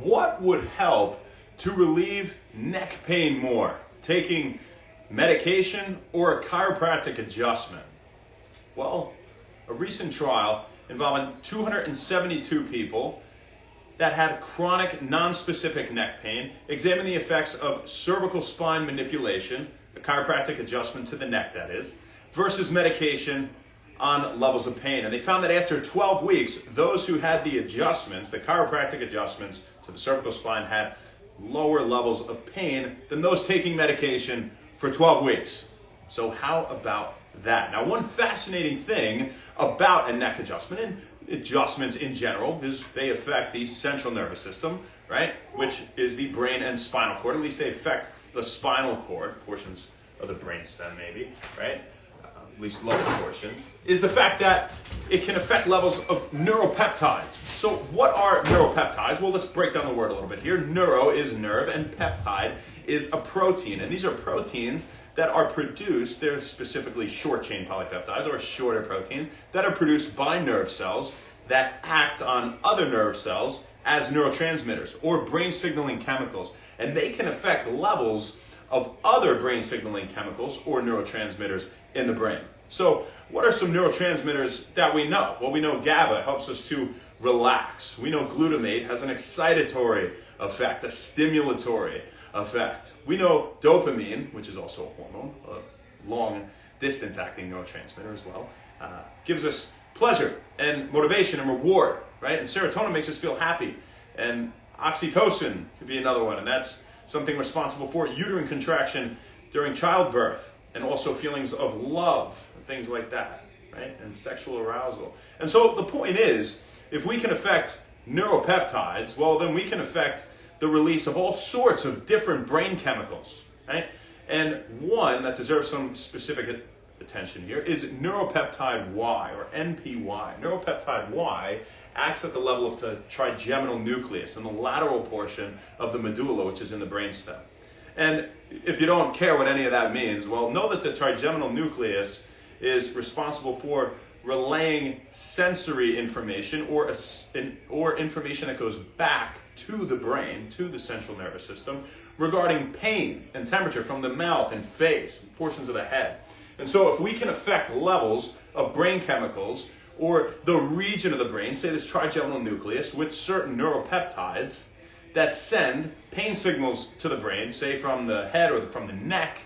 what would help to relieve neck pain more? Taking medication or a chiropractic adjustment? Well, a recent trial involving 272 people that had chronic non-specific neck pain examined the effects of cervical spine manipulation, a chiropractic adjustment to the neck that is, versus medication on levels of pain. And they found that after 12 weeks, those who had the adjustments, the chiropractic adjustments to the cervical spine, had lower levels of pain than those taking medication for 12 weeks. So how about that? Now, one fascinating thing about a neck adjustment and adjustments in general is they affect the central nervous system, right? Which is the brain and spinal cord. At least they affect the spinal cord, portions of the brainstem maybe, right? At least lower portions, is the fact that it can affect levels of neuropeptides. So what are neuropeptides? Well, let's break down the word a little bit here. Neuro is nerve and peptide is a protein. And these are proteins that are produced, they're specifically short chain polypeptides or shorter proteins that are produced by nerve cells that act on other nerve cells as neurotransmitters or brain signaling chemicals. And they can affect levels of other brain signaling chemicals or neurotransmitters in the brain. So what are some neurotransmitters that we know? Well, we know GABA helps us to relax. We know glutamate has an excitatory effect, a stimulatory effect. We know dopamine, which is also a hormone, a long distance acting neurotransmitter as well, gives us pleasure and motivation and reward, right? And serotonin makes us feel happy. And oxytocin could be another one, and that's something responsible for uterine contraction during childbirth and also feelings of love and things like that, right? And sexual arousal. And so the point is, if we can affect neuropeptides, well, then we can affect the release of all sorts of different brain chemicals, right? And one that deserves some specific attention here is neuropeptide Y, or NPY. Neuropeptide Y acts at the level of the trigeminal nucleus in the lateral portion of the medulla, which is in the brainstem. And if you don't care what any of that means, well, know that the trigeminal nucleus is responsible for relaying sensory information or information that goes back to the brain, to the central nervous system, regarding pain and temperature from the mouth and face, portions of the head. And so if we can affect levels of brain chemicals or the region of the brain, say this trigeminal nucleus, with certain neuropeptides that send pain signals to the brain, say from the head or from the neck,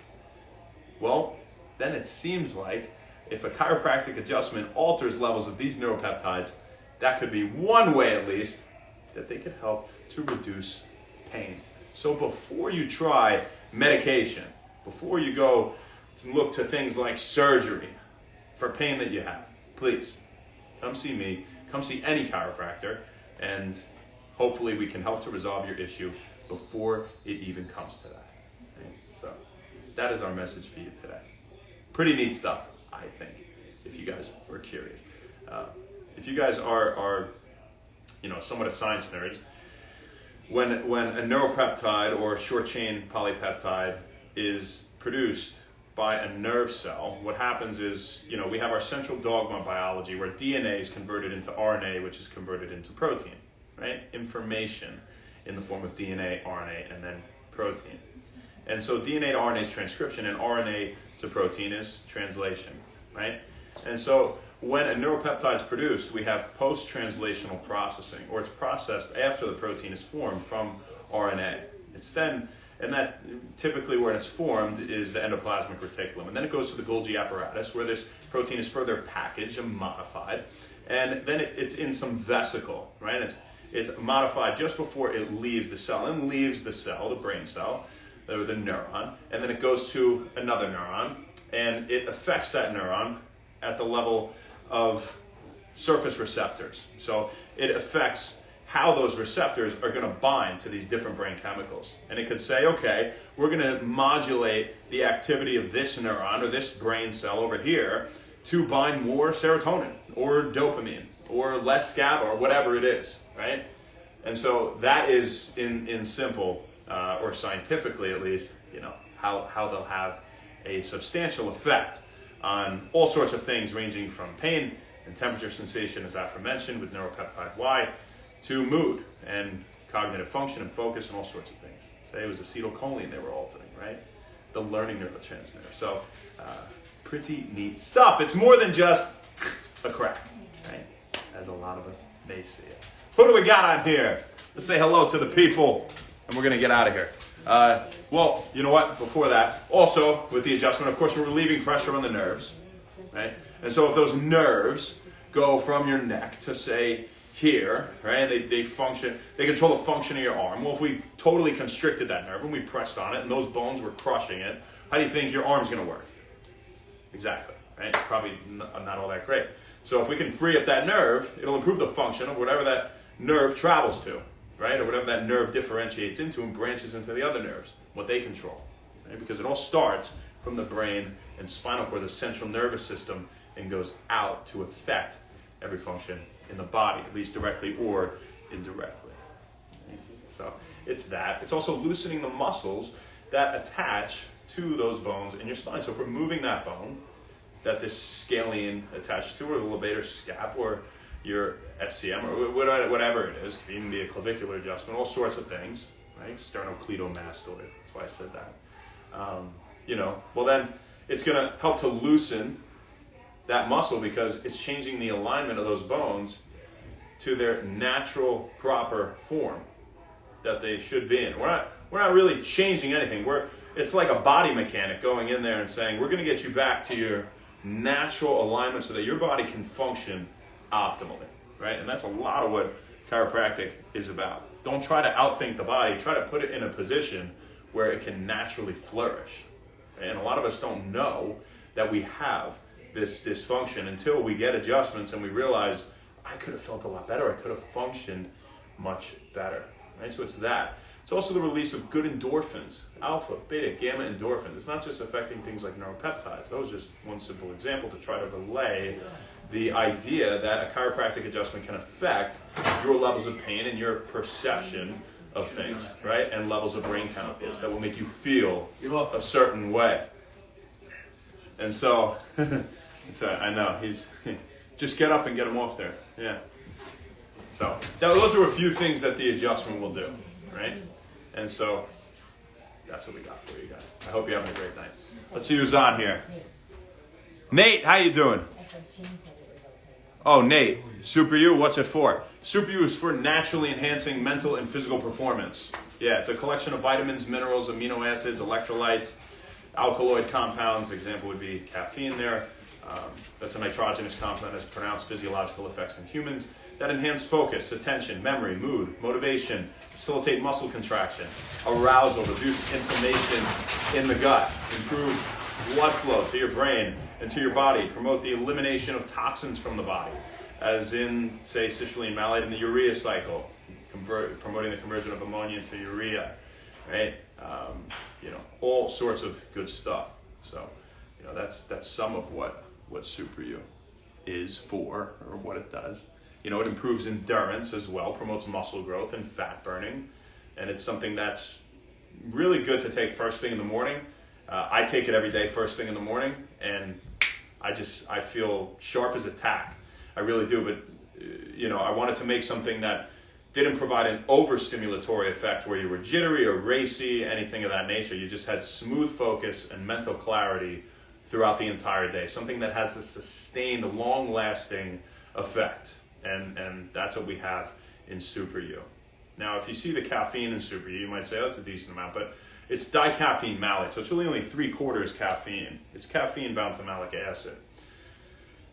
well, then it seems like if a chiropractic adjustment alters levels of these neuropeptides, that could be one way at least that they could help to reduce pain. So before you try medication, before you go to look to things like surgery for pain that you have, please come see me, come see any chiropractor, and hopefully we can help to resolve your issue before it even comes to that. Okay? So that is our message for you today. Pretty neat stuff, I think, if you guys were curious. If you guys are somewhat of science nerds, when a neuropeptide or short chain polypeptide is produced by a nerve cell, what happens is, we have our central dogma biology where DNA is converted into RNA, which is converted into protein, right? Information in the form of DNA, RNA, and then protein. And so DNA to RNA is transcription, and RNA to protein is translation, right? And so when a neuropeptide is produced, we have post-translational processing, or it's processed after the protein is formed from RNA. It's then, and that typically where it's formed is the endoplasmic reticulum. And then it goes to the Golgi apparatus, where this protein is further packaged and modified. And then it's in some vesicle, right? It's modified just before it leaves the cell, and leaves the cell, the brain cell, the neuron, and then it goes to another neuron, and it affects that neuron at the level of surface receptors. So it affects how those receptors are going to bind to these different brain chemicals. And it could say, okay, we're going to modulate the activity of this neuron or this brain cell over here to bind more serotonin or dopamine or less GABA or whatever it is, right? And so that is in simple, or scientifically at least, how they'll have a substantial effect on all sorts of things ranging from pain and temperature sensation, as aforementioned with neuropeptide Y, to mood and cognitive function and focus and all sorts of things. Say it was acetylcholine they were altering, right? The learning neurotransmitter. So pretty neat stuff. It's more than just a crack, right? As a lot of us may see it. Who do we got on here? Let's say hello to the people, and we're going to get out of here. Well, you know what? Before that, also with the adjustment, of course, we're relieving pressure on the nerves, right? And so if those nerves go from your neck to, say, here, right? They function, they control the function of your arm. Well, if we totally constricted that nerve and we pressed on it and those bones were crushing it, how do you think your arm's going to work? Exactly, right? Probably not all that great. So if we can free up that nerve, it'll improve the function of whatever that nerve travels to, right? Or whatever that nerve differentiates into and branches into the other nerves, what they control, right? Because it all starts from the brain and spinal cord, the central nervous system, and goes out to affect every function in the body, at least directly or indirectly. Right? So it's that. It's also loosening the muscles that attach to those bones in your spine. So if we're moving that bone that this scalene attached to, or the levator scap, or your SCM, or whatever it is, it can even be a clavicular adjustment, all sorts of things, right? Sternocleidomastoid, that's why I said that. Well then it's going to help to loosen that muscle because it's changing the alignment of those bones to their natural, proper form that they should be in. We're not really changing anything. It's like a body mechanic going in there and saying, we're going to get you back to your natural alignment so that your body can function optimally, right? And that's a lot of what chiropractic is about. Don't try to outthink the body. Try to put it in a position where it can naturally flourish. And a lot of us don't know that we have this dysfunction until we get adjustments and we realize, I could have felt a lot better. I could have functioned much better, right? So it's that. It's also the release of good endorphins, alpha, beta, gamma endorphins. It's not just affecting things like neuropeptides. That was just one simple example to try to relay the idea that a chiropractic adjustment can affect your levels of pain and your perception of things, right? And levels of brain chemicals that will make you feel a certain way. And so, I know, just get up and get him off there. Yeah. So, those are a few things that the adjustment will do, right? And so, that's what we got for you guys. I hope you're having a great night. Let's see who's on here. Nate, how you doing? Oh, Nate, Super U, what's it for? Super U is for naturally enhancing mental and physical performance. Yeah, it's a collection of vitamins, minerals, amino acids, electrolytes, alkaloid compounds. Example would be caffeine there. That's a nitrogenous compound that has pronounced physiological effects in humans that enhance focus, attention, memory, mood, motivation, facilitate muscle contraction, arousal, reduce inflammation in the gut, improve blood flow to your brain and to your body, promote the elimination of toxins from the body, as in, say, citrulline malate in the urea cycle, promoting the conversion of ammonia into urea, right? All sorts of good stuff. So, that's some of what Super U is for, or what it does. It improves endurance as well, promotes muscle growth and fat burning, and it's something that's really good to take first thing in the morning. I take it every day first thing in the morning, and I feel sharp as a tack. I really do, but I wanted to make something that didn't provide an overstimulatory effect where you were jittery or racy, anything of that nature. You just had smooth focus and mental clarity throughout the entire day. Something that has a sustained, long-lasting effect. And that's what we have in Super U. Now, if you see the caffeine in Super U, you might say, oh, that's a decent amount, but it's dicaffeine malate, so it's really only 3/4 caffeine. It's caffeine bound to malic acid.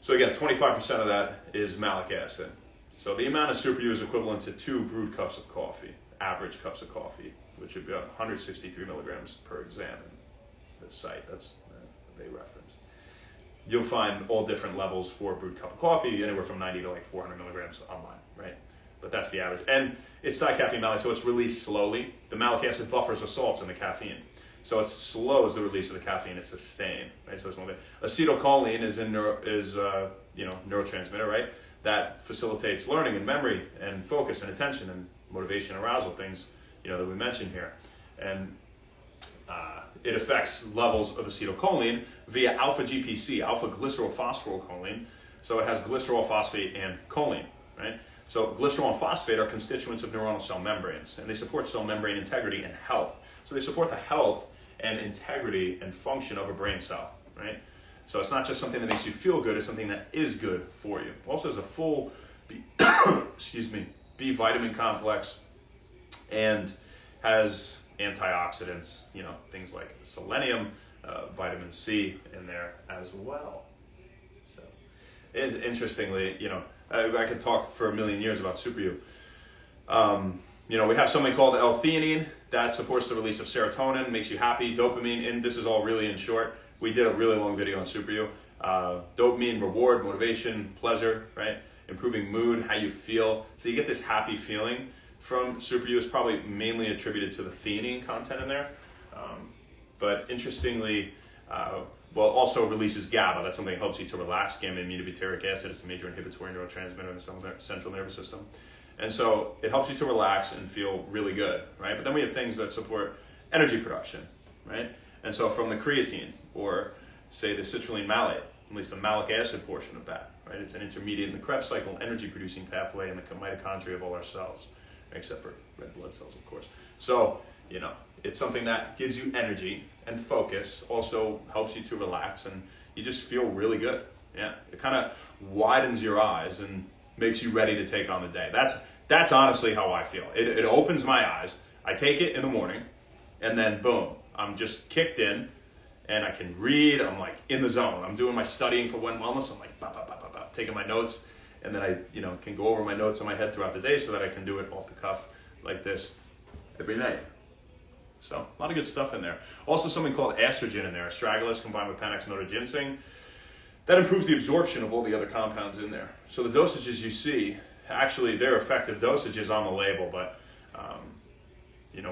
So again, 25% of that is malic acid. So the amount of Super U is equivalent to 2 brewed cups of coffee, average cups of coffee, which would be 163 milligrams per exam in the site. That's they reference. You'll find all different levels for a brewed cup of coffee, anywhere from 90 to like 400 milligrams online, right? But that's the average. And it's dicaffeine malate, so it's released slowly. The malic acid buffers the salts in the caffeine. So it slows the release of the caffeine. It's sustained, right? So it's one thing. Acetylcholine is neurotransmitter, right? That facilitates learning and memory and focus and attention and motivation, arousal, things, that we mentioned here. And it affects levels of acetylcholine via alpha GPC, alpha glycerol phosphorylcholine. So it has glycerol, phosphate, and choline, right? So glycerol and phosphate are constituents of neuronal cell membranes, and they support cell membrane integrity and health. So they support the health and integrity and function of a brain cell, right? So it's not just something that makes you feel good, it's something that is good for you. Also has a full B vitamin complex, and has antioxidants, things like selenium, vitamin C in there as well. So interestingly, I could talk for a million years about SuperU. We have something called L-theanine that supports the release of serotonin, makes you happy, dopamine, and this is all really in short. We did a really long video on SuperU. Dopamine, reward, motivation, pleasure, right? Improving mood, how you feel. So you get this happy feeling from SuperU. Is probably mainly attributed to the theanine content in there. But interestingly, also releases GABA. That's something that helps you to relax. Gamma-aminobutyric acid. It's a major inhibitory neurotransmitter in the central nervous system. And so it helps you to relax and feel really good, right? But then we have things that support energy production, right? And so from the creatine, or say the citrulline malate, at least the malic acid portion of that, right? It's an intermediate in the Krebs cycle, energy producing pathway in the mitochondria of all our cells, except for red blood cells, of course. So, it's something that gives you energy and focus, also helps you to relax, and you just feel really good. Yeah, it kind of widens your eyes and makes you ready to take on the day. That's honestly how I feel. It opens my eyes. I take it in the morning, and then boom, I'm just kicked in, and I can read. I'm like in the zone. I'm doing my studying for When Wellness. I'm like taking my notes, and then I can go over my notes in my head throughout the day so that I can do it off the cuff like this every night. So a lot of good stuff in there. Also something called estrogen in there, astragalus combined with Panax notoginseng. That improves the absorption of all the other compounds in there. So the dosages you see, actually they're effective dosages on the label, but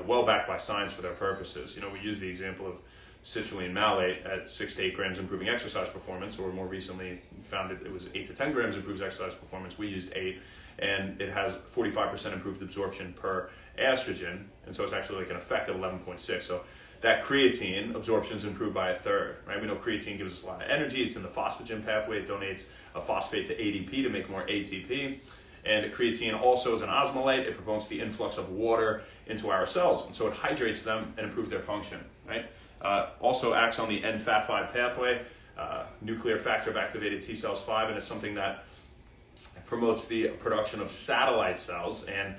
well backed by science for their purposes. We use the example of citrulline malate at 6 to 8 grams improving exercise performance, or more recently found it was 8 to 10 grams improves exercise performance. We used 8, and it has 45% improved absorption per estrogen, and so it's actually like an effective 11.6. So that creatine absorption is improved by a third, right? We know creatine gives us a lot of energy. It's in the phosphagen pathway. It donates a phosphate to ADP to make more ATP. And creatine also is an osmolate. It promotes the influx of water into our cells, and so it hydrates them and improves their function, right? Also acts on the NFAT5 pathway, nuclear factor of activated T cells 5, and it's something that promotes the production of satellite cells, and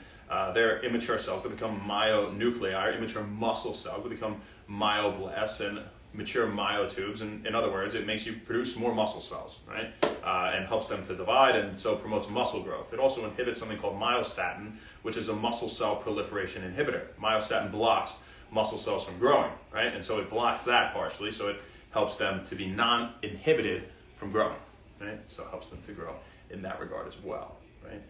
they're immature cells that become myonuclei, immature muscle cells that become myoblasts and mature myotubes. And in other words, it makes you produce more muscle cells, right? And helps them to divide, and so promotes muscle growth. It also inhibits something called myostatin, which is a muscle cell proliferation inhibitor. Myostatin blocks muscle cells from growing, right? And so it blocks that partially, so it helps them to be non-inhibited from growing, right? So it helps them to grow in that regard as well, right?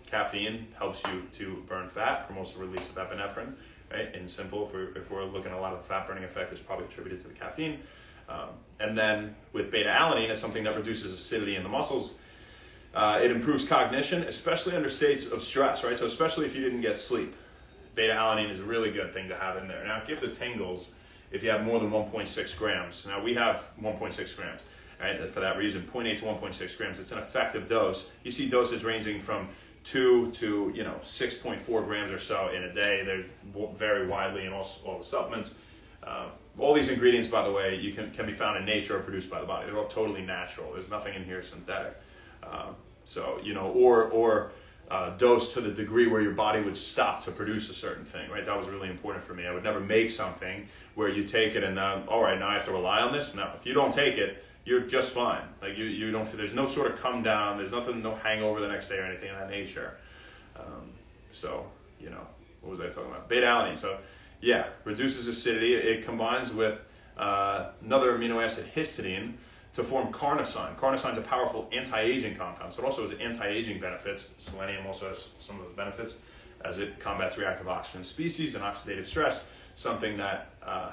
Caffeine helps you to burn fat, promotes the release of epinephrine, right? In simple, if we're looking at a lot of the fat burning effect is probably attributed to the caffeine. And then with beta-alanine, it's something that reduces acidity in the muscles. It improves cognition, especially under states of stress, right? So especially if you didn't get sleep. Beta-alanine is a really good thing to have in there. Now, give the tingles if you have more than 1.6 grams. Now, we have 1.6 grams, right? And for that reason, 0.8 to 1.6 grams. It's an effective dose. You see dosage ranging from 2 to 6.4 grams or so in a day. They're vary widely in all the supplements. All these ingredients, by the way, can be found in nature or produced by the body. They're all totally natural. There's nothing in here synthetic. Or dose to the degree where your body would stop to produce a certain thing, right? That was really important for me. I would never make something where you take it and all right, now I have to rely on this. No, if you don't take it, you're just fine. Like you don't feel, there's no sort of come down, there's nothing, no hangover the next day or anything of that nature. What was I talking about? Beta-alanine. So yeah, reduces acidity. It combines with another amino acid, histidine, to form carnosine. Carnosine is a powerful anti-aging compound, so it also has anti-aging benefits. Selenium also has some of those benefits as it combats reactive oxygen species and oxidative stress, something that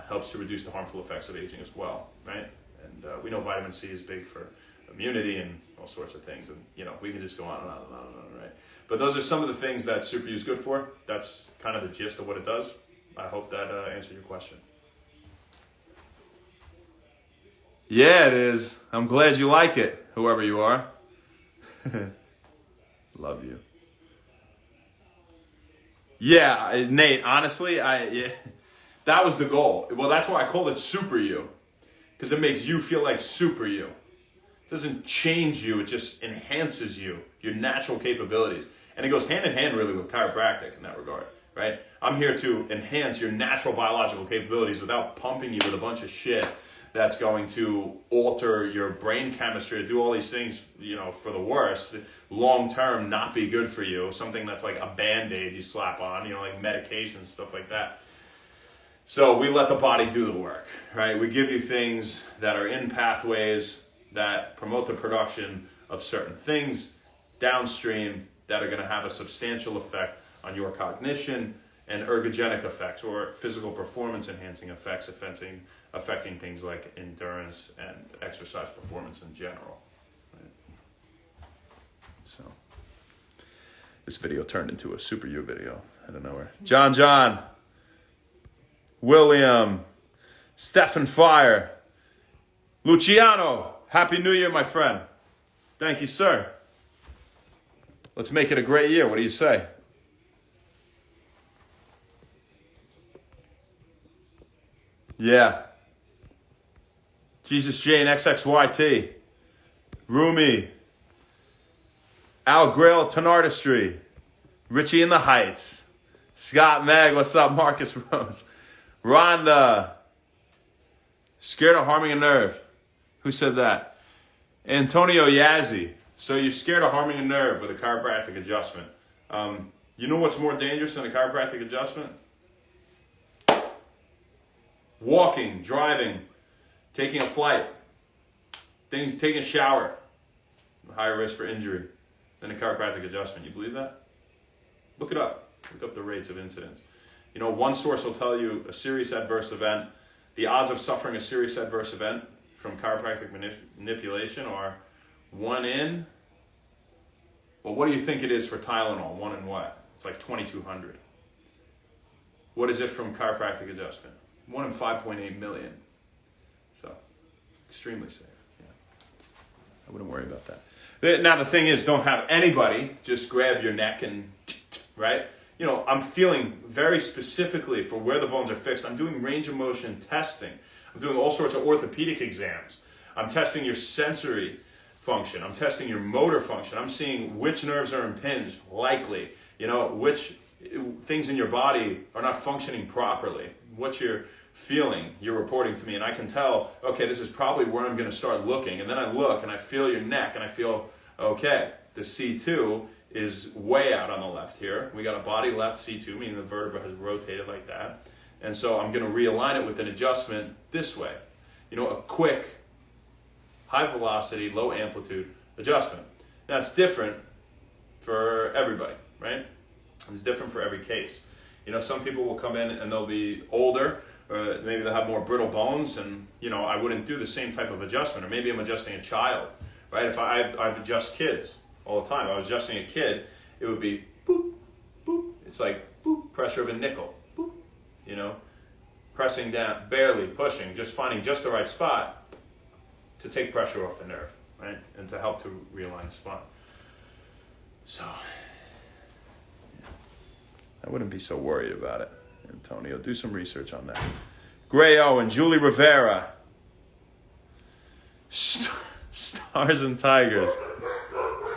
helps to reduce the harmful effects of aging as well, right? And we know vitamin C is big for immunity and all sorts of things, and we can just go on and on and on and on, right? But those are some of the things that SuperU is good for. That's kind of the gist of what it does. I hope that answered your question. Yeah, it is. I'm glad you like it, whoever you are. Love you. Yeah, Nate, honestly, that was the goal. Well, that's why I call it Super You, because it makes you feel like Super You. It doesn't change you, it just enhances you, your natural capabilities. And it goes hand in hand really with chiropractic in that regard, right? I'm here to enhance your natural biological capabilities without pumping you with a bunch of shit that's going to alter your brain chemistry, do all these things, for the worst, long term not be good for you. Something that's like a Band-Aid you slap on, like medication, stuff like that. So we let the body do the work, right? We give you things that are in pathways that promote the production of certain things downstream that are going to have a substantial effect on your cognition and ergogenic effects, or physical performance enhancing effects, affecting things like endurance and exercise performance in general. Right? So this video turned into a Super You video out of nowhere. John, William, Stefan Fire, Luciano, Happy New Year, my friend. Thank you, sir. Let's make it a great year. What do you say? Yeah. Jesus Jane, XXYT, Rumi, Al Grail, Tenardistry, Richie in the Heights, Scott Meg, what's up, Marcus Rose, Rhonda, scared of harming a nerve. Who said that? Antonio Yazzie. So you're scared of harming a nerve with a chiropractic adjustment. You know what's more dangerous than a chiropractic adjustment? Walking, driving, taking a flight, taking a shower, higher risk for injury than a chiropractic adjustment. You believe that? Look it up. Look up the rates of incidence. One source will tell you a serious adverse event. The odds of suffering a serious adverse event from chiropractic manipulation are 1 in. Well, what do you think it is for Tylenol? 1 in what? It's like 2,200. What is it from chiropractic adjustment? 1 in 5.8 million. So, extremely safe. Yeah. I wouldn't worry about that. Now, the thing is, don't have anybody just grab your neck and, right? I'm feeling very specifically for where the bones are fixed. I'm doing range of motion testing. I'm doing all sorts of orthopedic exams. I'm testing your sensory function. I'm testing your motor function. I'm seeing which nerves are impinged, likely. Which things in your body are not functioning properly. What you're feeling, you're reporting to me, and I can tell, okay, this is probably where I'm going to start looking. And then I look and I feel your neck and I feel, okay, the C2 is way out on the left here. We got a body left C2, meaning the vertebra has rotated like that. And so I'm going to realign it with an adjustment this way. A quick, high velocity, low amplitude adjustment. Now it's different for everybody, right? It's different for every case. Some people will come in and they'll be older, or maybe they'll have more brittle bones, and I wouldn't do the same type of adjustment. Or maybe I'm adjusting a child, right? If I adjust kids all the time, if I was adjusting a kid, it would be boop, boop. It's like boop, pressure of a nickel, boop. Pressing down, barely pushing, just finding just the right spot to take pressure off the nerve, right? And to help to realign the spine. So, yeah. I wouldn't be so worried about it, Antonio. Do some research on that. Gray Owen, Julie Rivera. Stars and Tigers.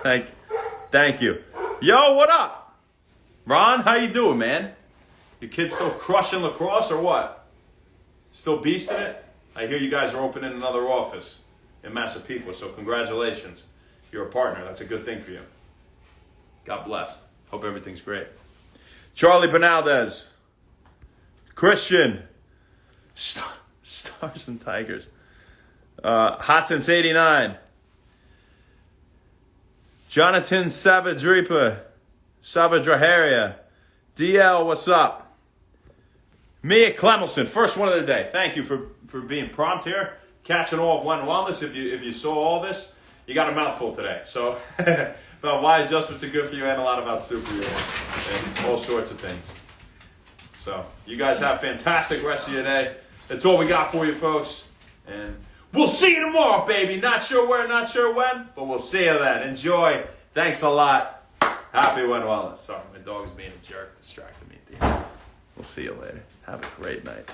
Thank you. Yo, what up? Ron, how you doing, man? Your kids still crushing lacrosse or what? Still beasting it? I hear you guys are opening another office in Massapequa, so congratulations. You're a partner. That's a good thing for you. God bless. Hope everything's great. Charlie Bernaldez. Christian. Stars and Tigers. Hot since 89. Jonathan Savadripa. Savadraharia. DL, what's up? Mia Clemelson, first one of the day. Thank you for being prompt here. Catching all of Len Wellness. If you saw all this, you got a mouthful today. So about why adjustments are good for you and a lot about Super You and all sorts of things. So you guys have a fantastic rest of your day. That's all we got for you, folks. And we'll see you tomorrow, baby. Not sure where, not sure when, but we'll see you then. Enjoy. Thanks a lot. Happy Len Wellness. Sorry, my dog is being a jerk, distracted me. We'll see you later. Have a great night.